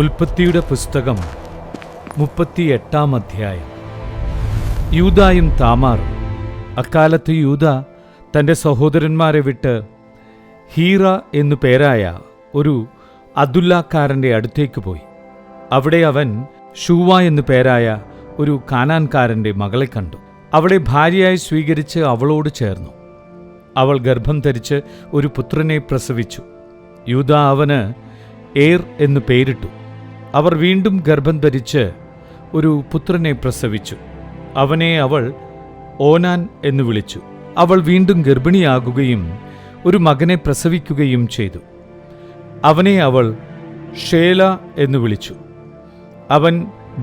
ഉൽപ്പത്തിയുടെ പുസ്തകം 38-ാം അധ്യായം. യൂദായും താമാറും. അക്കാലത്ത് യൂദ തൻ്റെ സഹോദരന്മാരെ വിട്ട് ഹീറ എന്നു പേരായ ഒരു അദുല്ലാക്കാരൻ്റെ അടുത്തേക്ക് പോയി. അവിടെ അവൻ ഷൂവ എന്നു പേരായ ഒരു കാനാൻകാരൻ്റെ മകളെ കണ്ടു. അവളെ ഭാര്യയായി സ്വീകരിച്ച് അവളോട് ചേർന്നു. അവൾ ഗർഭം ധരിച്ച് ഒരു പുത്രനെ പ്രസവിച്ചു. യൂദ അവന് ഏർ എന്നു പേരിട്ടു. അവർ വീണ്ടും ഗർഭം ധരിച്ച് ഒരു പുത്രനെ പ്രസവിച്ചു. അവനെ അവൾ ഓനാൻ എന്നു വിളിച്ചു. അവൾ വീണ്ടും ഗർഭിണിയാകുകയും ഒരു മകനെ പ്രസവിക്കുകയും ചെയ്തു. അവനെ അവൾ ഷേല എന്നു വിളിച്ചു. അവൻ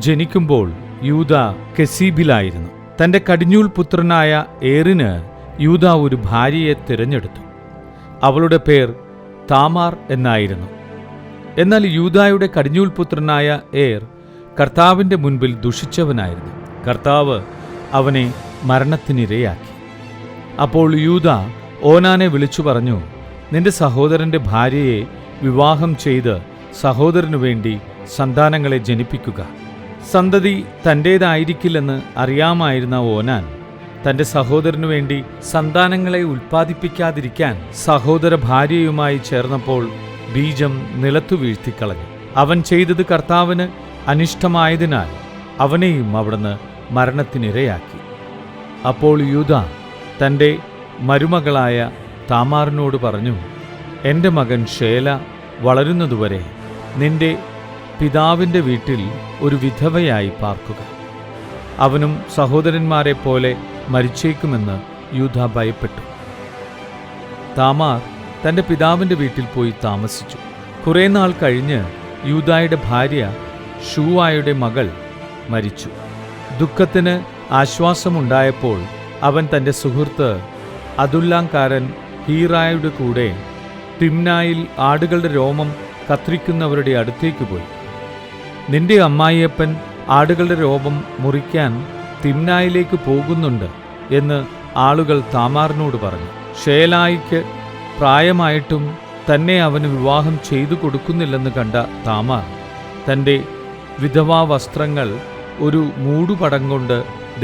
ജനിക്കുമ്പോൾ യൂദ കെസീബിലായിരുന്നു. തൻ്റെ കടിഞ്ഞൂൽ പുത്രനായ ഏറിന് യൂദ ഒരു ഭാര്യയെ തിരഞ്ഞെടുത്തു. അവളുടെ പേർ താമാർ എന്നായിരുന്നു. എന്നാൽ യൂദായുടെ കടിഞ്ഞൂൽ പുത്രനായ ഏർ കർത്താവിൻ്റെ മുൻപിൽ ദുഷിച്ചവനായിരുന്നു. കർത്താവ് അവനെ മരണത്തിനിരയാക്കി. അപ്പോൾ യൂദ ഓനാനെ വിളിച്ചു പറഞ്ഞു, നിന്റെ സഹോദരൻ്റെ ഭാര്യയെ വിവാഹം ചെയ്ത് സഹോദരനു വേണ്ടി സന്താനങ്ങളെ ജനിപ്പിക്കുക. സന്തതി തൻ്റേതായിരിക്കില്ലെന്ന് അറിയാമായിരുന്ന ഓനാൻ തൻ്റെ സഹോദരനു വേണ്ടി സന്താനങ്ങളെ ഉൽപ്പാദിപ്പിക്കാതിരിക്കാൻ സഹോദര ഭാര്യയുമായി ചേർന്നപ്പോൾ ബീജം നിലത്തു വീഴ്ത്തിക്കളഞ്ഞു. അവൻ ചെയ്തത് കർത്താവിന് അനിഷ്ടമായതിനാൽ അവനെയും അവിടുന്ന് മരണത്തിനിരയാക്കി. അപ്പോൾ യൂദ തൻ്റെ മരുമകളായ താമാറിനോട് പറഞ്ഞു, എൻ്റെ മകൻ ഷേല വളരുന്നതുവരെ നിന്റെ പിതാവിൻ്റെ വീട്ടിൽ ഒരു വിധവയായി പാർക്കുക. അവനും സഹോദരന്മാരെ പോലെ മരിച്ചേക്കുമെന്ന് യൂദ ഭയപ്പെട്ടു. താമാർ തൻ്റെ പിതാവിൻ്റെ വീട്ടിൽ പോയി താമസിച്ചു. കുറേ നാൾ കഴിഞ്ഞ് യൂദായുടെ ഭാര്യ ഷൂവായുടെ മകൾ മരിച്ചു. ദുഃഖത്തിന് ആശ്വാസമുണ്ടായപ്പോൾ അവൻ തൻ്റെ സുഹൃത്ത് അദുല്ലാംകാരൻ ഹീറായുടെ കൂടെ തിമ്നായിൽ ആടുകളുടെ രോമം കത്രിക്കുന്നവരുടെ അടുത്തേക്ക് പോയി. നിന്റെ അമ്മായിയപ്പൻ ആടുകളുടെ രോമം മുറിക്കാൻ തിമ്നായിലേക്ക് പോകുന്നുണ്ട് എന്ന് ആളുകൾ താമാറിനോട് പറഞ്ഞു. ഷേലായിക്ക് പ്രായമായിട്ടും തന്നെ അവന് വിവാഹം ചെയ്തു കൊടുക്കുന്നില്ലെന്ന് കണ്ട താമാർ തൻ്റെ വിധവാ വസ്ത്രങ്ങൾ ഒരു മൂടുപടം കൊണ്ട്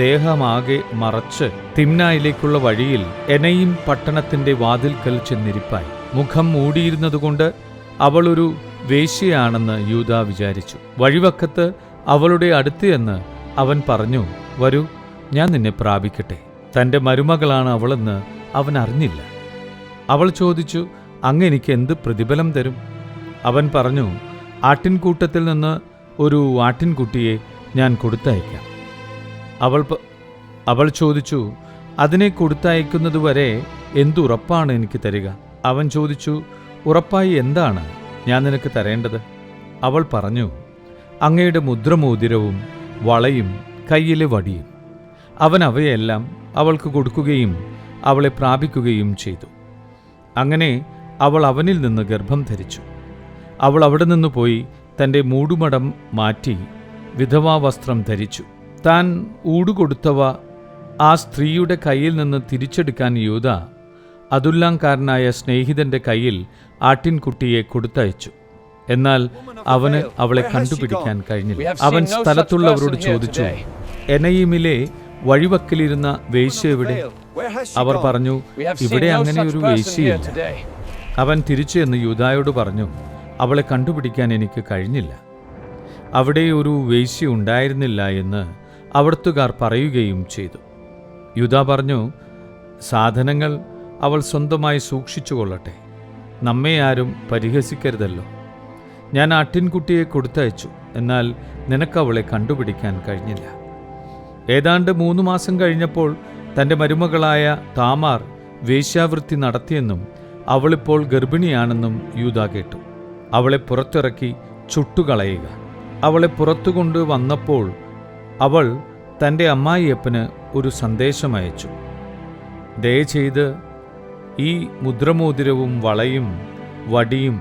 ദേഹമാകെ മറച്ച് തിമ്നായിലേക്കുള്ള വഴിയിൽ എനയിം പട്ടണത്തിൻ്റെ വാതിൽക്കൽ ചെന്നിരിപ്പായി. മുഖം മൂടിയിരുന്നതുകൊണ്ട് അവൾ ഒരു വേശ്യയാണെന്ന് യൂദ വിചാരിച്ചു. വഴിവക്കത്ത് അവളുടെ അടുത്ത് എന്ന് അവൻ പറഞ്ഞു, വരൂ, ഞാൻ നിന്നെ പ്രാപിക്കട്ടെ. തൻ്റെ മരുമകളാണ് അവളെന്ന് അവൻ അറിഞ്ഞില്ല. അവൾ ചോദിച്ചു, അങ്ങ് എനിക്ക് എന്ത് പ്രതിഫലം തരും? അവൻ പറഞ്ഞു, ആട്ടിൻകൂട്ടത്തിൽ നിന്ന് ഒരു ആട്ടിൻകുട്ടിയെ ഞാൻ കൊടുത്തയക്കാം. അവൾ ചോദിച്ചു, അതിനെ കൊടുത്തയക്കുന്നതുവരെ എന്തുറപ്പാണ് എനിക്ക് തരിക? അവൻ ചോദിച്ചു, ഉറപ്പായി എന്താണ് ഞാൻ നിനക്ക് തരേണ്ടത്? അവൾ പറഞ്ഞു, അങ്ങയുടെ മുദ്രമോതിരവും വളയും കയ്യിലെ വടിയും. അവൻ അവയെല്ലാം അവൾക്ക് കൊടുക്കുകയും അവളെ പ്രാപിക്കുകയും ചെയ്തു. അങ്ങനെ അവൾ അവനിൽ നിന്ന് ഗർഭം ധരിച്ചു. അവൾ അവിടെ നിന്ന് പോയി തൻ്റെ മൂടുമടം മാറ്റി വിധവാ വസ്ത്രം ധരിച്ചു. താൻ ഊടുകൊടുത്തവ ആ സ്ത്രീയുടെ കയ്യിൽ നിന്ന് തിരിച്ചെടുക്കാൻ യൂദ അദുല്ലാംകാരനായ സ്നേഹിതന്റെ കയ്യിൽ ആട്ടിൻകുട്ടിയെ കൊടുത്തയച്ചു. എന്നാൽ അവന് അവളെ കണ്ടുപിടിക്കാൻ കഴിഞ്ഞില്ല. അവൻ സ്ഥലത്തുള്ളവരോട് ചോദിച്ചു, എനയിമിലെ വഴിവക്കിലിരുന്ന വേശ്യ എവിടെ? അവർ പറഞ്ഞു, ഇവിടെ അങ്ങനെ ഒരു വേശ്യയില്ല. അവൻ തിരിച്ചു എന്ന് യൂദായോട് പറഞ്ഞു, അവളെ കണ്ടുപിടിക്കാൻ എനിക്ക് കഴിഞ്ഞില്ല. അവിടെ ഒരു വേശ്യ ഉണ്ടായിരുന്നില്ല എന്ന് അവിടുത്തുകാർ പറയുകയും ചെയ്തു. യൂദാ പറഞ്ഞു, സാധനങ്ങൾ അവൾ സ്വന്തമായി സൂക്ഷിച്ചുകൊള്ളട്ടെ, നമ്മെ ആരും പരിഹസിക്കരുതല്ലോ. ഞാൻ ആട്ടിൻകുട്ടിയെ കൊടുത്തയച്ചു, എന്നാൽ നിനക്കവളെ കണ്ടുപിടിക്കാൻ കഴിഞ്ഞില്ല. ഏതാണ്ട് 3 മാസം കഴിഞ്ഞപ്പോൾ തൻ്റെ മരുമകളായ താമാർ വേശ്യാവൃത്തി നടത്തിയെന്നും അവളിപ്പോൾ ഗർഭിണിയാണെന്നും യൂദ കേട്ടു. അവളെ പുറത്തിറക്കി ചുട്ടുകളയുക. അവളെ പുറത്തുകൊണ്ട് വന്നപ്പോൾ അവൾ തൻ്റെ അമ്മായിയപ്പന് ഒരു സന്ദേശമയച്ചു, ദയചെയ്ത് ഈ മുദ്രമോതിരവും വളയും വടിയും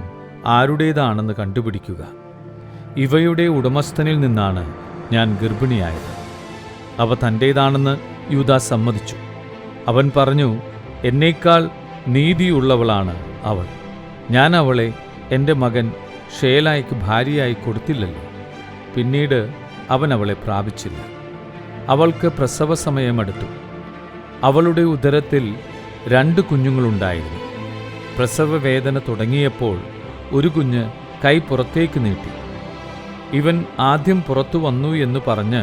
ആരുടേതാണെന്ന് കണ്ടുപിടിക്കുക. ഇവയുടെ ഉടമസ്ഥനിൽ നിന്നാണ് ഞാൻ ഗർഭിണിയായത്. അവ തൻ്റേതാണെന്ന് യൂദ സമ്മതിച്ചു. അവൻ പറഞ്ഞു, എന്നേക്കാൾ നീതിയുള്ളവളാണ് അവൾ. ഞാൻ അവളെ എൻ്റെ മകൻ ഷേലായ്ക്ക് ഭാര്യയായി കൊടുത്തില്ലല്ലോ. പിന്നീട് അവൻ അവളെ പ്രാപിച്ചില്ല. അവൾക്ക് പ്രസവ സമയമടുത്തു. അവളുടെ ഉദരത്തിൽ 2 കുഞ്ഞുങ്ങളുണ്ടായിരുന്നു. പ്രസവവേദന തുടങ്ങിയപ്പോൾ ഒരു കുഞ്ഞ് കൈ പുറത്തേക്ക് നീട്ടി. ഇവൻ ആദ്യം പുറത്തു വന്നു എന്ന് പറഞ്ഞ്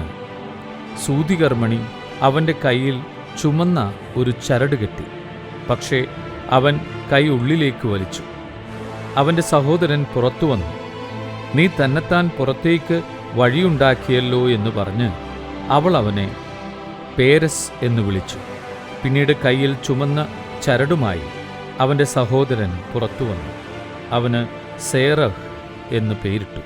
സൂതികർമ്മിണി അവൻ്റെ കയ്യിൽ ചുമന്ന ഒരു ചരട് കെട്ടി. പക്ഷേ അവൻ കൈ ഉള്ളിലേക്ക് വലിച്ചു. അവൻ്റെ സഹോദരൻ പുറത്തു വന്നു. നീ തന്നെത്താൻ പുറത്തേക്ക് വഴിയുണ്ടാക്കിയല്ലോ എന്ന് പറഞ്ഞ് അവൾ അവനെ പേരസ് എന്ന് വിളിച്ചു. പിന്നീട് കയ്യിൽ ചുമന്ന ചരടുമായി അവൻ്റെ സഹോദരൻ പുറത്തു വന്നു. അവന് സേറഹ് എന്ന് പേരിട്ടു.